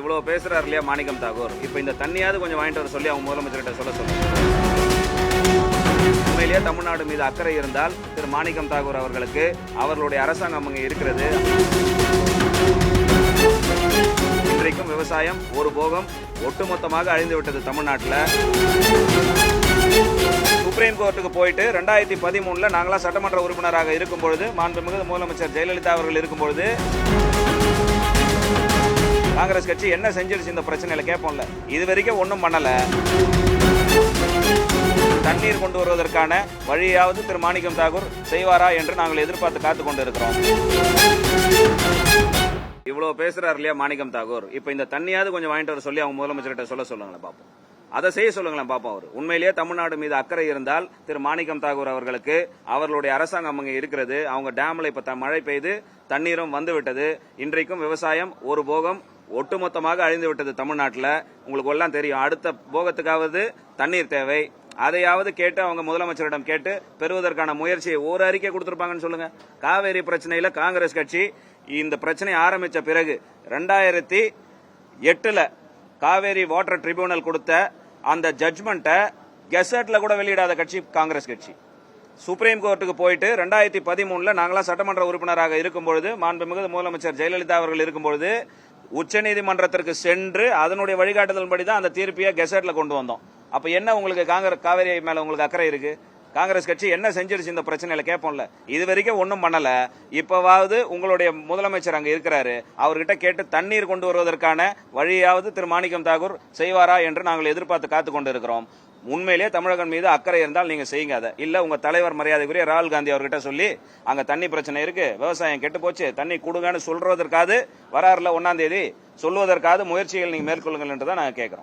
இவ்வளவு பேசுறாரு இல்லையா மாணிக்கம் தாகூர், இப்ப இந்த தண்ணியாவது கொஞ்சம் வாங்கிட்டு வர சொல்லி அவங்க முதலமைச்சர்கிட்ட சொல்லுங்க. உண்மையிலேயே தமிழ்நாடு மீது அக்கறை இருந்தால் திரு மாணிக்கம் தாகூர் அவர்களுக்கு அவர்களுடைய அரசாங்கம் அங்கே இருக்கிறது. இன்றைக்கும் விவசாயம் ஒரு போகம் ஒட்டுமொத்தமாக அழிந்து விட்டது தமிழ்நாட்டில். சுப்ரீம் கோர்ட்டுக்கு போயிட்டு 2013 நாங்களாம் சட்டமன்ற உறுப்பினராக இருக்கும் பொழுது, மாண்புமிகு முதலமைச்சர் ஜெயலலிதா அவர்கள் இருக்கும் பொழுது காங்கிரஸ் கட்சி என்ன செஞ்சிருச்சு இந்த பிரச்சனையில கேட்போம்ல. இது வரைக்கும் ஒன்றும் பண்ணல. தண்ணீர் கொண்டு வருவதற்கான வழியாவது திரு மாணிக்கம் தாகூர் செய்வாரா என்று நாங்கள் எதிர்பார்த்து காத்து கொண்டு இருக்கிறோம். இவ்வளவு பேசுறாரு இல்லையா மாணிக்கம் தாகூர், இப்ப இந்த தண்ணியாவது கொஞ்சம் வாங்கிட்டு வர சொல்லி அவங்க முதலமைச்சர்கிட்ட சொல்லுங்களேன் பார்ப்போம். அதை செய்ய சொல்லுங்களேன் பார்ப்போம். அவர் உண்மையிலேயே தமிழ்நாடு மீது அக்கறை இருந்தால் திரு மாணிக்கம் தாகூர் அவர்களுக்கு அவர்களுடைய அரசாங்கம் அங்கே இருக்கிறது. அவங்க டேம்ல இப்ப மழை பெய்து தண்ணீரும் வந்து விட்டது. இன்றைக்கும் விவசாயம் ஒரு போகம் ஒட்டுமொத்தமாக அழிந்து விட்டது தமிழ்நாட்டில். உங்களுக்கு எல்லாம் தெரியும். அடுத்த போகத்துக்காவது தண்ணீர் தேவை. அதையாவது கேட்டு அவங்க முதலமைச்சரிடம் கேட்டு பெறுவதற்கான முயற்சியை ஒரு அறிக்கை கொடுத்திருப்பாங்கன்னு சொல்லுங்க. காவேரி பிரச்சனையில காங்கிரஸ் கட்சி இந்த பிரச்சனை ஆரம்பிச்ச பிறகு 2008 காவேரி வாட்டர் ட்ரிபியூனல் கொடுத்த அந்த ஜட்ஜ்மெண்ட்டை கெசட்ல கூட வெளியிடாத கட்சி காங்கிரஸ் கட்சி. சுப்ரீம் கோர்ட்டுக்கு போயிட்டு 2013 நாங்களாம் சட்டமன்ற உறுப்பினராக இருக்கும் பொழுது, மாண்புமிகு முதலமைச்சர் ஜெயலலிதா அவர்கள் இருக்கும் பொழுது உச்சநீதிமன்றத்திற்கு சென்று அதனுடைய வழிகாட்டுதல்படி தான் அந்த தீர்ப்பையை கெசட்ல கொண்டு வந்தோம். அப்ப என்ன உங்களுக்கு காவேரி மேல உங்களுக்கு அக்கறை இருக்கு? காங்கிரஸ் கட்சி என்ன செஞ்சிருச்சு இந்த பிரச்சனையில கேட்போம்ல. இது வரைக்கும் ஒன்றும் பண்ணல. இப்பவாவது உங்களுடைய முதலமைச்சர் அங்க இருக்கிறாரு, அவர்கிட்ட கேட்டு தண்ணீர் கொண்டு வருவதற்கான வழியாவது திரு மாணிக்கம் தாகூர் செய்வாரா என்று நாங்கள் எதிர்பார்த்து காத்து கொண்டு இருக்கிறோம். உண்மையிலேயே தமிழகம் மீது அக்கறை இருந்தால் நீங்க செய்யுங்க. அதை இல்ல உங்க தலைவர் மரியாதைக்குரிய ராகுல் காந்தி அவர்கிட்ட சொல்லி அங்க தண்ணி பிரச்சனை இருக்கு, விவசாயம் கெட்டு போச்சு, தண்ணி கொடுங்கன்னு சொல்றதற்காவது வராருல 1ஆம் தேதி சொல்வதற்காவது முயற்சிகள் நீங்க மேற்கொள்ளுங்கள் என்று தான் நாங்க கேட்கிறோம்.